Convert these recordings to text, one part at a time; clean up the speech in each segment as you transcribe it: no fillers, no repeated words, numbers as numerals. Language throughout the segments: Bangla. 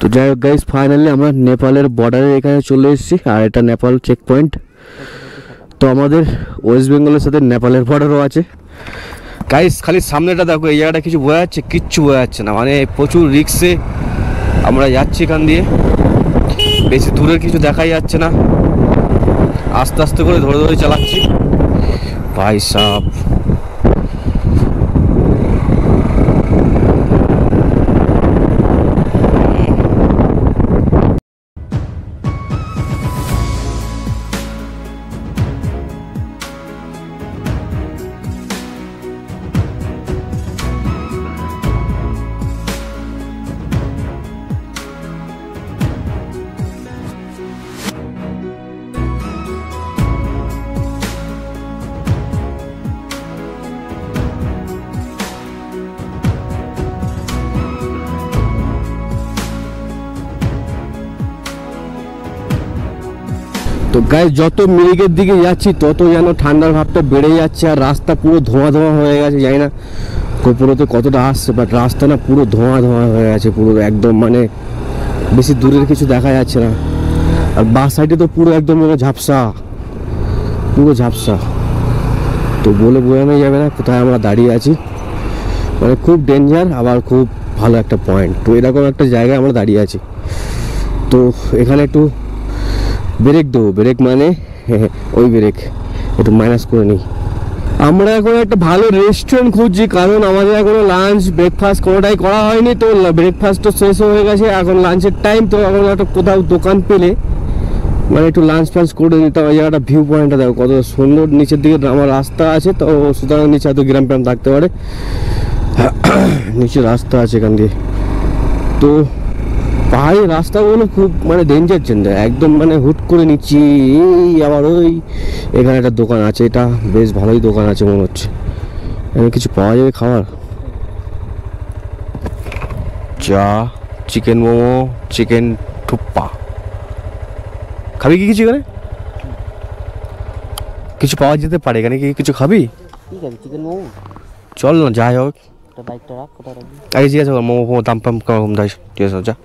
তো যাই হোক গাইস, ফাইনালি আমরা নেপালের বর্ডারের এখানে চলে এসেছি, আর এটা নেপাল চেক পয়েন্ট। তো আমাদের ওয়েস্ট বেঙ্গলের সাথে নেপালের বর্ডারও আছে গাইস। খালি সামনেটা দেখো, এই জায়গাটা কিছু বোঝা যাচ্ছে? কিচ্ছু বোঝা যাচ্ছে না, মানে প্রচুর রিক্সে আমরা যাচ্ছি এখান দিয়ে। বেশি দূরের কিছু দেখাই যাচ্ছে না, আস্তে আস্তে করে ধরে ধরে চালাচ্ছি ভাই সাহ। তো গাইস, যত মিরিকের দিকে যাচ্ছি তত যেন ঠান্ডার ভাবটা বেড়ে যাচ্ছে, আর রাস্তা পুরো ধোঁয়া ধোঁয়া হয়ে গেছে। জানি না গোপুরতে কতটা আসছে, বাট রাস্তা না পুরো ধোঁয়া ধোঁয়া হয়ে গেছে পুরো একদম, মানে বেশি দূরের কিছু দেখা যাচ্ছে না। আর বাস সাইডে তো পুরো একদম ঝাপসা, পুরো ঝাপসা। তো বলে বোঝানো যাবে না কোথায় আমরা দাঁড়িয়ে আছি, মানে খুব ডেঞ্জার আবার খুব ভালো একটা পয়েন্ট। তো এরকম একটা জায়গায় আমরা দাঁড়িয়ে আছি। তো এখানে একটু ব্রেক দেবো, ব্রেক মানে ওই ব্রেক একটু মাইনাস করে নিই। আমরা এখন একটা ভালো রেস্টুরেন্ট খুঁজছি, কারণ আমাদের এখনো লাঞ্চ ব্রেকফাস্ট কোনোটাই করা হয়নি। তো ব্রেকফাস্টও শেষ হয়ে গেছে, এখন লাঞ্চের টাইম। তো এখন একটা কোথাও দোকান পেলে মানে একটু লাঞ্চ ফাঞ্চ করে নিতে হবে। জায়গাটা ভিউ পয়েন্টটা দেখো কত সুন্দর, নিচের দিকে আমার রাস্তা আছে, তো সুতরাং নিচে হয়তো গ্রাম ফ্রাম থাকতে পারে, নিচে রাস্তা আছে এখান দিয়ে। তো পাহাড়ি রাস্তাগুলো খুব মানে ডেঞ্জার ডেঞ্জার একদম, মানে হুট করে নিচ্ছি। আবার ওই এখানে একটা দোকান আছে, এটা বেশ ভালোই দোকান আছে মনে হচ্ছে। এখানে কিছু পাওয়া যাবে খাবার? চা, চিকেন মোমো, চিকেন থুপ্পা। খাবি কি কিছু এখানে? কিছু পাওয়া যেতে পারে এখানে, কি কিছু খাবি? ঠিক আছে, চিকেন মোমো চল না, যাই হোক। বাইকটা রাখ, কোথায় রাখবি? আগে জিজ্ঞাসা কর মোমো ফোমো দাম পাম কম দাম, জিজ্ঞাসা যা।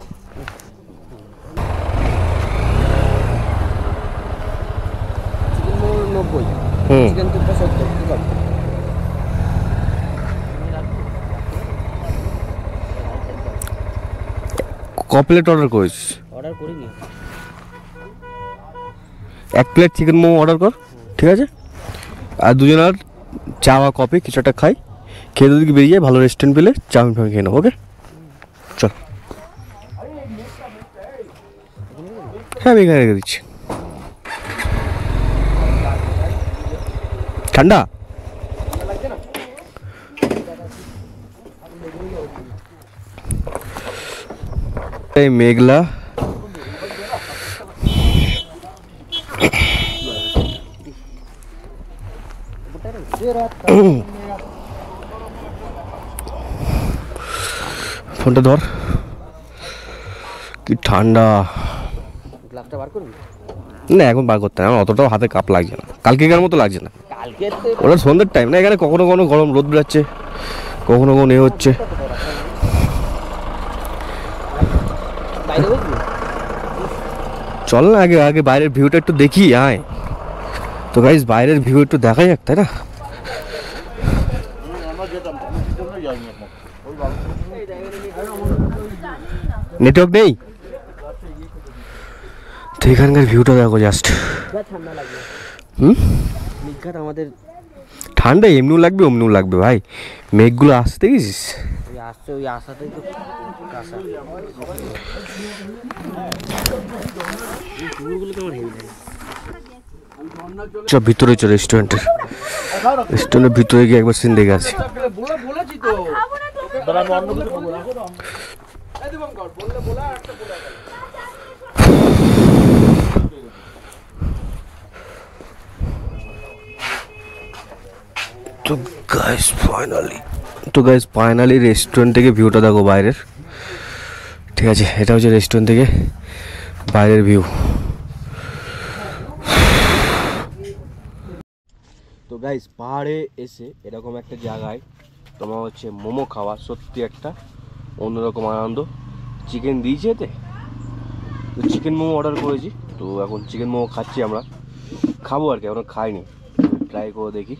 Chicken momo 90, chicken thukpa 70। ঠিক আছে, ক প্লেট অর্ডার করিস? অর্ডার করিনি। এক প্লেট চিকেন মোমো অর্ডার কর, ঠিক আছে? আর দুজনের চা বা কফি কিছু একটা খাই, খেয়ে দিকে বেরিয়ে যায়, ভালো রেস্টুরেন্ট পেলে চাউমিন ফাউমিন খেয়ে নেবো। ওকে চল। হ্যাঁ, আমি এখানে রেখে দিচ্ছি। ঠান্ডা এই মেঘলা, ফোনটা ধর, কি ঠান্ডা। গ্লাসটা বার করবি? না এখন বার করতে আমার অতটাও হাতে কাপ লাগছে না, কালকেকার মতো লাগছে না। কালকে ওটা সন্ধ্যের টাইম না, এখানে কখনো কখনো গরম রোদ বেরোচ্ছে, কখনো কখনো এ হচ্ছে। চল না আগে আগে বাইরের ভিউটা একটু দেখি আয়। তো গাইস, বাইরের ভিউ একটু দেখা যাক, তাই না? নেটওয়ার্ক নেই তো এখানকার ভিউটা দেখো জাস্ট। ঠান্ডা লাগবে। মেঘঘাট আমাদের ঠান্ডা এমনিও লাগবে অমনিও লাগবে ভাই, মেঘগুলো আসতে গেছিস? ওই আসছে, ওই আসাতেই তো কাঁসা। চুলগুলো কেমন হেভি লাগে। চ ভিতরে চ, রেস্টুরেন্টের ভিতরে গিয়ে একবার সিন দেখে আসি। তো গাইস ফাইনালি রেস্টুরেন্ট থেকে ভিউটা দেখো বাইরের, ঠিক আছে? এটা হচ্ছে রেস্টুরেন্ট থেকে বাইরের ভিউ। তো গাইস, পাহাড়ে এসে এরকম একটা জায়গায় তোমার হচ্ছে মোমো খাওয়া সত্যি একটা অন্যরকম আনন্দ। চিকেন দিয়েছে এতে, তো চিকেন মোমো অর্ডার করেছি, তো এখন চিকেন মোমো খাচ্ছি আমরা, খাবো আর কি, এখনো খাইনি, ট্রাই করে দেখি।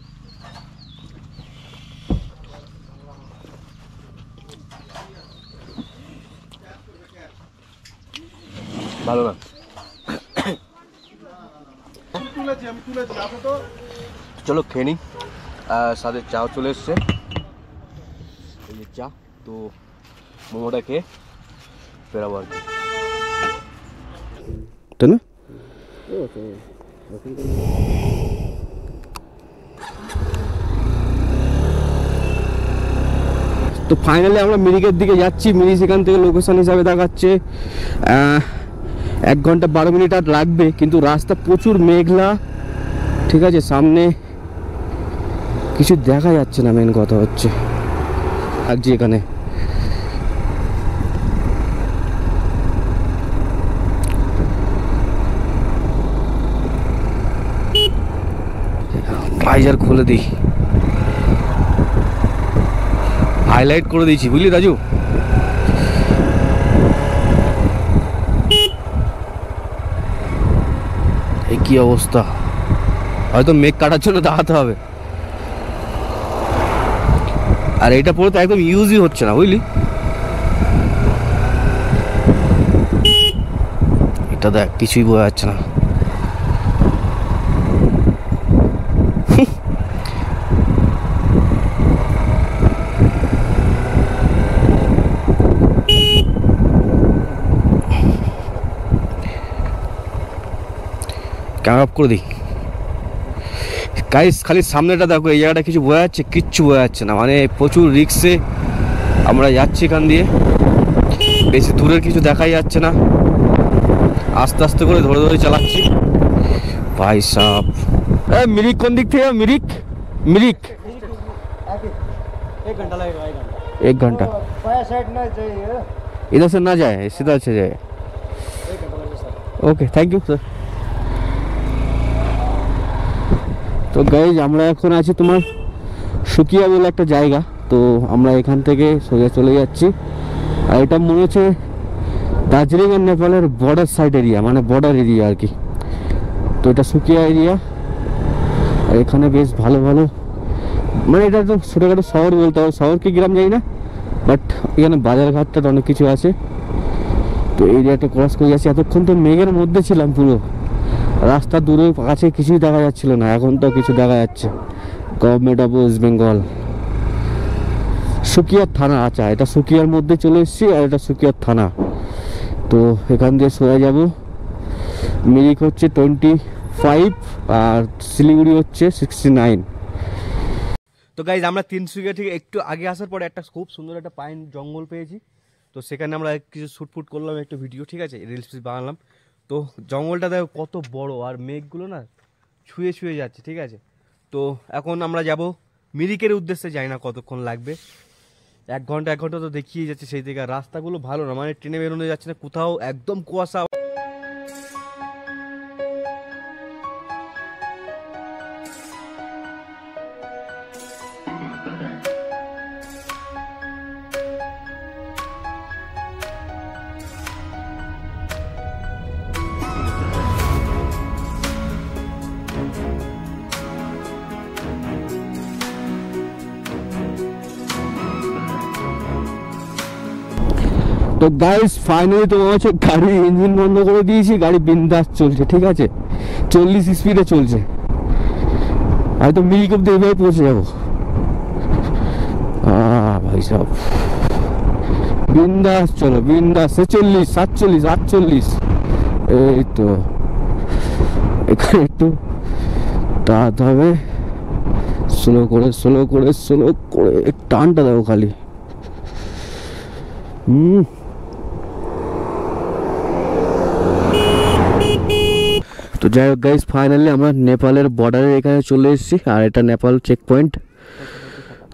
ভালো না, চলো খেয়ে নিই। সাথে চাও চলে এসছে, এই যে চা। তো মোমোটা খেয়ে ফেরাবো আর কি, তাই না? তো ফাইনালি আমরা মিরিকের দিকে যাচ্ছি। মিরি সেখান থেকে লোকেশন হিসাবে দেখাচ্ছে 1 ঘন্টা 12 মিনিট আর লাগবে, কিন্তু রাস্তা প্রচুর মেঘলা, ঠিক আছে, সামনে কিছু দেখা যাচ্ছে না, মেন কথা হচ্ছে। আর যে এখানে ভাইজার খুলে দিই, হাইলাইট করে দিয়েছি, বুঝলি রাজু। এই কি অবস্থা, হয়তো মেঘ কাটার জন্য দাঁড়াতে হবে। আর এটা পুরো তো একদম ইউজই হচ্ছে না, বুঝলি। এটা দেখ, কিছুই বোঝা যাচ্ছে না। ক্যামেরা অফ করে দিই গাইস, খালি সামনেটা দেখো, এই জায়গাটা কিছু বোঝা যাচ্ছে, কিচ্ছু বোঝা যাচ্ছে না, মানে প্রচুর রিক্সে আমরা যাচ্ছি এখান দিয়ে, বেশি দূরের কিছু দেখাই যাচ্ছে না, আস্তে আস্তে করে ধরে ধরে চালাচ্ছি। ভাই সাহেব, মিরিক কোন দিক থেকে? মিরিক मिरिक 1 घंटा लगेगा, 1 घंटा। 1 घंटा बाया साइड ना जाइए, इधर से ना जाए, सीधा से जाए। 1 घंटा लगेगा sir. Okay, thank you sir. তো গাইজ আমরা এখন আছি তোমার সুকিয়া বলে একটা জায়গা, তো আমরা এখান থেকে সোজা চলে যাচ্ছি। আর এটা মনে হচ্ছে দার্জিলিং আর নেপালের বর্ডার সাইড এরিয়া, মানে বর্ডার এরিয়া আর কি। তো এটা সুকিয়া এরিয়া, আর এখানে বেশ ভালো ভালো, মানে এটা তো ছোটোখাটো শহর বলতে হবে, শহর কি গ্রাম যাই না, বাট এখানে বাজারঘাটটা অনেক কিছু আছে। তো এরিয়াটা ক্রস করে যাচ্ছি। এতক্ষণ তো মেঘের মধ্যে ছিলাম পুরো, রাস্তা দূরে কাছে কিছুই দেখা যাচ্ছিল না, এখন তো কিছু দেখা যাচ্ছে। গভর্নমেন্ট অফ ওয়েস্ট বেঙ্গল, সুকিয়ার থানা। আচ্ছা, এটা সুকিয়ার মধ্যে চলে এসেছি, আর এটা সুকিয়ার থানা। তো এখান দিয়ে সোজা যাব। মিরিক হচ্ছে 25 আর শিলিগুড়ি হচ্ছে 69। তো গাইজ আমরা তিনসুকিয়া থেকে একটু আগে আসার পরে একটা খুব সুন্দর একটা পাইন জঙ্গল পেয়েছি, তো সেখানে আমরা কিছু শ্যুট করলাম, একটু ভিডিও, ঠিক আছে, রিলস বানালাম। তো জঙ্গলটা দেখো কত বড়, আর মেঘগুলো না ছুঁয়ে ছুঁয়ে যাচ্ছে, ঠিক আছে। তো এখন আমরা যাব মিরিকের উদ্দেশ্যে, যাই না কতক্ষণ লাগবে, 1 ঘন্টা 1 ঘন্টা তো দেখিয়ে যাচ্ছে সেই দিকে। রাস্তাগুলো ভালো না, মানে ট্রেনে বেরোনো যাচ্ছে না কোথাও, একদম কুয়াশা। তো গাইস ফাইনালি তোমার হচ্ছে গাড়ির ইঞ্জিন বন্ধ করে দিয়েছি, গাড়ি বিন্দাস চলছে, ঠিক আছে, 40 স্পিডে চলছে। হয়তো মিরিক অব্দি এইভাবে পৌঁছে যাবো। ভাই সাহেব বিন্দাস চলো, বিন্দাস। 46, 47, 48, এই তো। এখানে একটু টানতে হবে, স্লো করে স্লো করে স্লো করে, টানটা দেবো খালি। তো যাই হোক গাইস, ফাইনালি আমরা নেপালের বর্ডারের এখানে চলে এসেছি, আর এটা নেপাল চেক পয়েন্ট।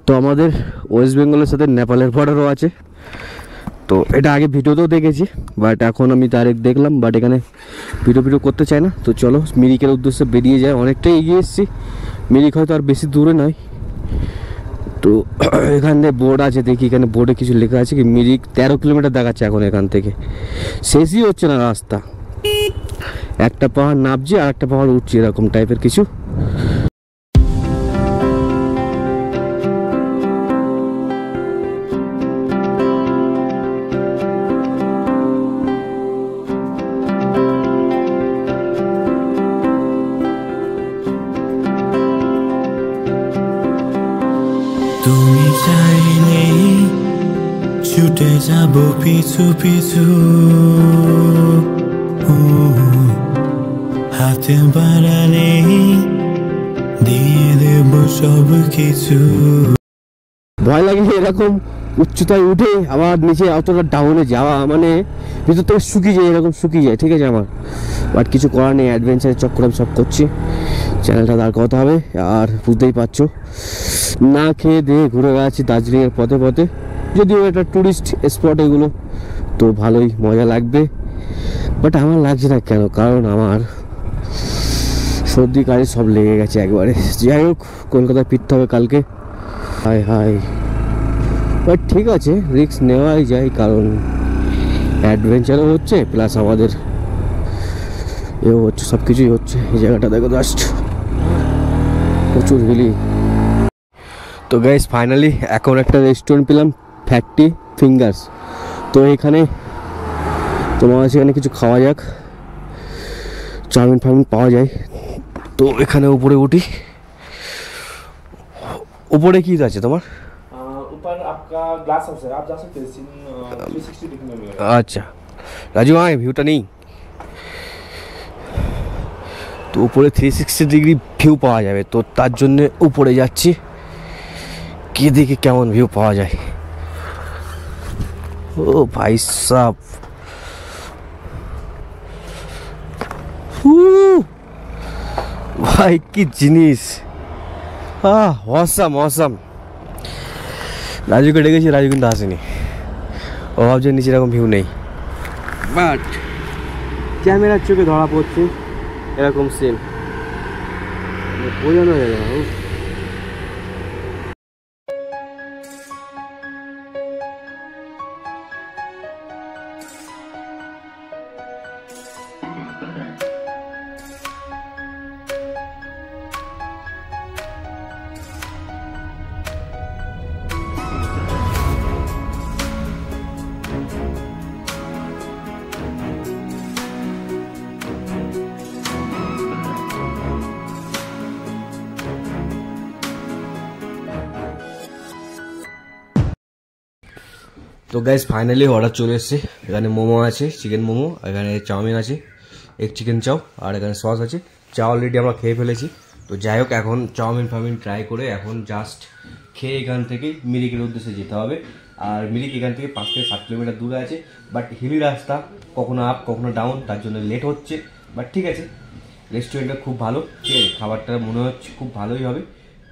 তো আমাদের ওয়েস্ট বেঙ্গলের সাথে নেপালের বর্ডারও আছে। তো এটা আগে ভিডিওতেও দেখেছি, বাট এখন আমি ডাইরেক্ট দেখলাম, বাট এখানে ভিডিও করতে চাই না। তো চলো মিরিকের উদ্দেশ্যে বেরিয়ে যায়, অনেকটাই এগিয়ে এসেছি। মিরিক হয়তো আর বেশি দূরে নয়। তো এখানে বোর্ড আছে, দেখি এখানে বোর্ডে কিছু লেখা আছে কি, মিরিক 13 কিলোমিটার দেখাচ্ছে এখন এখান থেকে, শেষই হচ্ছে না রাস্তা। একটা পাহাড় নামছি আর একটা পাহাড় উঠছি, এরকম টাইপের কিছু। তুমি চাইলেই ছুটে যাব পিছু পিছু, হাতে বাড়ালেই দিয়ে দেব সব কিছু। ভয় লাগে এরকম উচ্চতায় উঠে আবার নিচে অতটা ডাউনে যাওয়া, মানে ভিতর থেকে শুকিয়ে যায়, এরকম শুকিয়ে যায়, ঠিক আছে আমার। বাট কিছু করার নেই, অ্যাডভেঞ্চারের চক্কর আমি সব করছি, চ্যানেলটা দাঁড় করাতে হবে। আর বুঝতেই পারছো না খেয়ে দিয়ে ঘুরে বেড়াচ্ছি দার্জিলিংয়ের পথে পথে, যদিও এটা ট্যুরিস্ট স্পট এগুলো, তো ভালোই মজা লাগবে। বাট আমার লাগছে না কেন, কারণ আমার সর্দি কাশি সব লেগে গেছে একবারে। যাই হোক, কলকাতায় ফিরতে হবে কালকে। হাই হাই, বাট ঠিক আছে, রিস্ক নেওয়াই যায়, কারণ অ্যাডভেঞ্চারও হচ্ছে প্লাস আমাদের এও হচ্ছে, সব কিছুই হচ্ছে। এই জায়গাটা দেখো জাস্ট, প্রচুর হিলি। তো গাইস ফাইনালি এখন একটা রেস্টুরেন্ট পেলাম, ফ্যাক্টরি ফিঙ্গার্স। তো এখানে তোমার সেখানে কিছু খাওয়া যাক, চাউমিন ফাউমিন পাওয়া যায়। তো এখানে উপরে উঠি। উপরে কি আছে তোমার? ऊपर आपका ग्लास हाउस है, आप जा सकते हैं। 360 डिग्री में मिलेगा। আচ্ছা রাজু, হ্যাঁ ভিউটা নেই তো, উপরে 360 ডিগ্রি ভিউ পাওয়া যাবে, তো তার জন্য উপরে যাচ্ছি, কি দেখি কেমন ভিউ পাওয়া যায়। ও ভাই সাব, ভাই কি জিনিস, অসাম অসাম। রাজুকে ডেকেছি, রাজু কিন্তু আসেনি, ও ভাবছে নিচে এরকম ভিউ নেই, বাট ক্যামেরার চোখে ধরা পড়ছে এরকম সিন, বোঝানো যাবে না। তো গাইস ফাইনালি অর্ডার চলে এসেছে। এখানে মোমো আছে, চিকেন মোমো, এখানে চাউমিন আছে, এক চিকেন চাও, আর এখানে সস আছে। চা অলরেডি আমরা খেয়ে ফেলেছি। তো যাই হোক, এখন চাউমিন ফাউমিন ট্রাই করে এখন জাস্ট খেয়ে এখান থেকে মিরিকের উদ্দেশ্যে যেতে হবে। আর মিরিক এখান থেকে 5 থেকে 7 কিলোমিটার দূরে আছে, বাট হিলি রাস্তা, কখনো আপ কখনো ডাউন, তার জন্য লেট হচ্ছে। বাট ঠিক আছে, রেস্টুরেন্টটা খুব ভালো, ঠিক আছে, খাবারটা মনে হচ্ছে খুব ভালোই হবে।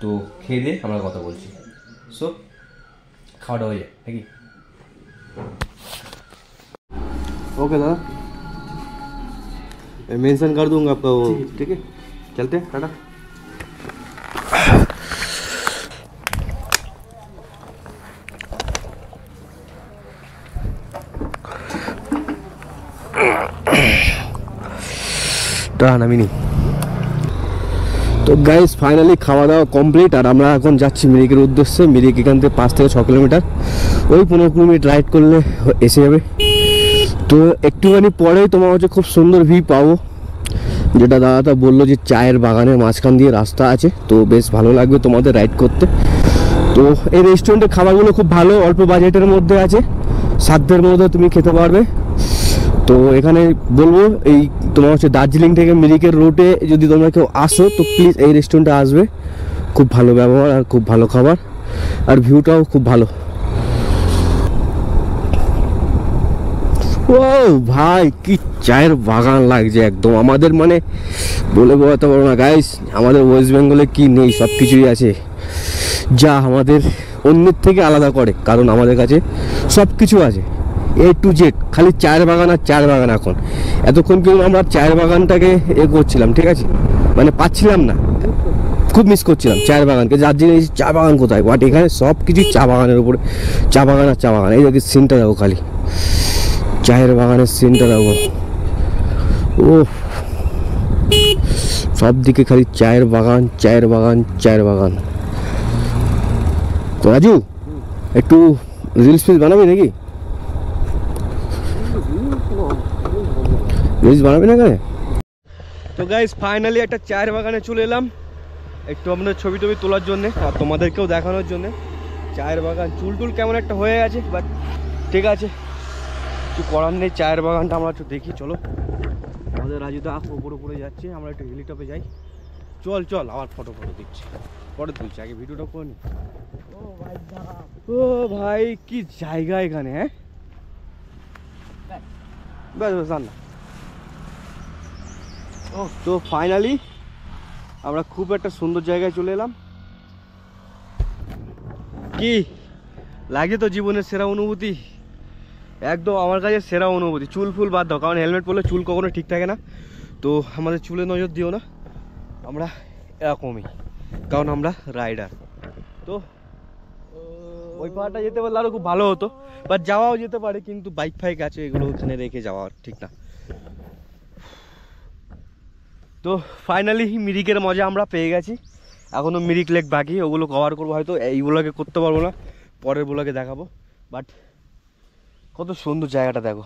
তো খেয়ে দিয়ে আমরা কথা বলছি। সো খাওয়াটা হয়ে যায় নাকি? ओके दादा, मैं मेंशन कर दूंगा आपका वो, ठीक है, चलते हैं टाटा। টাটা নামিনি। তো গাইস ফাইনালি খাওয়া দাওয়া কমপ্লিট, আর আমরা এখন যাচ্ছি মিরিকের উদ্দেশ্যে। মিরিক এখান থেকে 5 থেকে 6 কিলোমিটার, ওই 15 মিনিট রাইড করলে এসে যাবে। তো একটুখানি পরেই তোমার হচ্ছে খুব সুন্দর ভিউ পাবো, যেটা দাদাটা বললো যে চায়ের বাগানের মাঝখান দিয়ে রাস্তা আছে, তো বেশ ভালো লাগবে তোমাদের রাইড করতে। তো এই রেস্টুরেন্টের খাবারগুলো খুব ভালো, অল্প বাজেটের মধ্যে আছে, সাধ্যের মধ্যে তুমি খেতে পারবে। তো এখানে বলবো, এই তোমার হচ্ছে দার্জিলিং থেকে মিরিকের রুটে যদি তোমরা কেউ আসো, তো প্লিজ এই রেস্টুরেন্টে আসবে। খুব ভালো ব্যবহার আর খুব ভালো খাবার, আর ভিউটাও খুব ভালো। ও ভাই কি চায়ের বাগান লাগছে একদম, আমাদের মানে বলে বোঝাতে পারবো না গাইস, আমাদের ওয়েস্ট বেঙ্গলে কি নেই, সব কিছুই আছে, যা আমাদের অন্যের থেকে আলাদা করে, কারণ আমাদের কাছে সব কিছু আছে, A to Z, খালি চায়ের বাগান আর চায়ের বাগান। এখন এতক্ষণ কিন্তু আমরা চায়ের বাগানটাকে করছিলাম, ঠিক আছে, মানে পাচ্ছিলাম না, খুব মিস করছিলাম চায়ের বাগানকে, যার জিনিস চা বাগান কোথায়, বাট এখানে সব কিছুই চা বাগানের উপরে, চা বাগান আর চা বাগান। এই দেখি সিনটা দেখো, খালি চায়ের বাগানের সিনটা দেখো, ও সব দিকে খালি চায়ের বাগান, চায়ের বাগান, চায়ের বাগান। তো রাজু, একটু রিলস ফিলস বানাবি নাকি? রিলস বানাবি না এখানে? তো গাইস ফাইনালি একটা চায়ের বাগানে চলে এলাম একটু আপনার ছবি টবি তোলার জন্যে আর তোমাদেরকেও দেখানোর জন্যে। চায়ের বাগান চুল টুল কেমন একটা হয়ে গেছে, বাট ঠিক আছে, কিছু করার নেই। চায়ের বাগানটা আমরা একটু দেখি, চলো। আমাদের রাজুদা উপরে উপরে যাচ্ছে, আমরা একটু হেলিটপে যাই। চল চল, আবার ফটো দিচ্ছি, ফটো তুলছি, আগে ভিডিওটা করে নি। ও ভাই কি জায়গা এখানে, হ্যাঁ ব্যাস ব্যাস না। ও তো ফাইনালি আমরা খুব একটা সুন্দর জায়গায় চলে এলাম। কি লাগে তো জীবনের সেরা অনুভূতি, একদম আমার কাছে সেরা অনুভূতি। চুল ফুল বাদ দাও, কারণ হেলমেট পরলে চুল কখনো ঠিক থাকে না। তো আমাদের চুলে নজর দিও না, আমরা এরকমই, কারণ আমরা রাইডার। তো ওই পাহাড়টা যেতে পারলে আরও খুব ভালো হতো, বাট যাওয়াও যেতে পারে, কিন্তু বাইক ফাইক আছে, এগুলো ওখানে রেখে যাওয়া ঠিক না। তো ফাইনালি মিরিকের মজা আমরা পেয়ে গেছি, এখনও মিরিক লেক বাকি, ওগুলো কভার করবো। হয়তো এই ব্লগে করতে পারবো না, পরের ব্লগে দেখাবো। বাট কত সুন্দর জায়গাটা দেখো।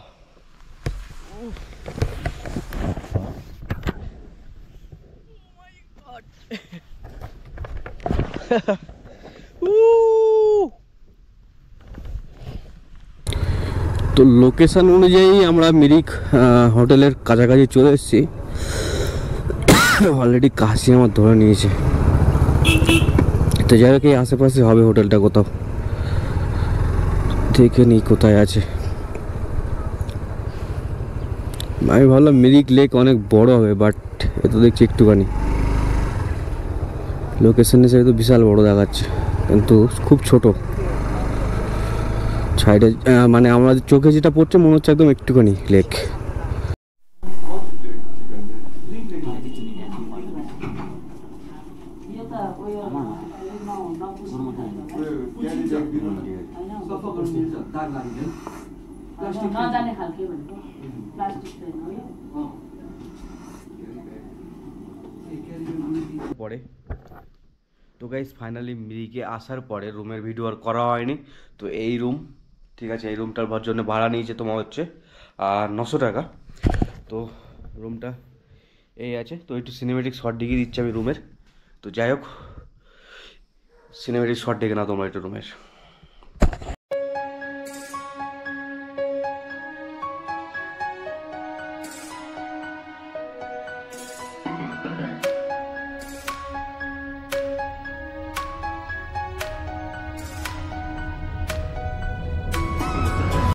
তো লোকেশন অনুযায়ী আমরা মিরিক হোটেলের কাছাকাছি চলে এসেছি। অলরেডি কাশি আমার ধরে নিয়েছে। তো যাই হোক, এই আশেপাশে হবে হোটেলটা, কোথাও দেখে নিই কোথায় আছে। আমি ভাবলাম মিরিক লেক অনেক বড় হবে, বাট এ তো দেখছি একটুখানি। লোকেশন হিসেবে তো বিশাল বড় দেখাচ্ছে, কিন্তু খুব ছোট। সাইডে মানে আমাদের চোখে যেটা পড়ছে মনে হচ্ছে একদম একটুখানি লেক। পরে তো গাইস ফাইনালি মিরিকে আসার পরে রুমের ভিডিও আর করা হয়নি। তো এই রুম, ঠিক আছে, এই রুমটার জন্য ভাড়া নিয়েছে তোমার হচ্ছে 900 টাকা। তো রুমটা এই আছে। তো একটু সিনেমেটিক শট দেখিয়ে দিচ্ছি আমি রুমের। তো যাই হোক, সিনেমেটিক শট দেখে না তোমরা একটু রুমের।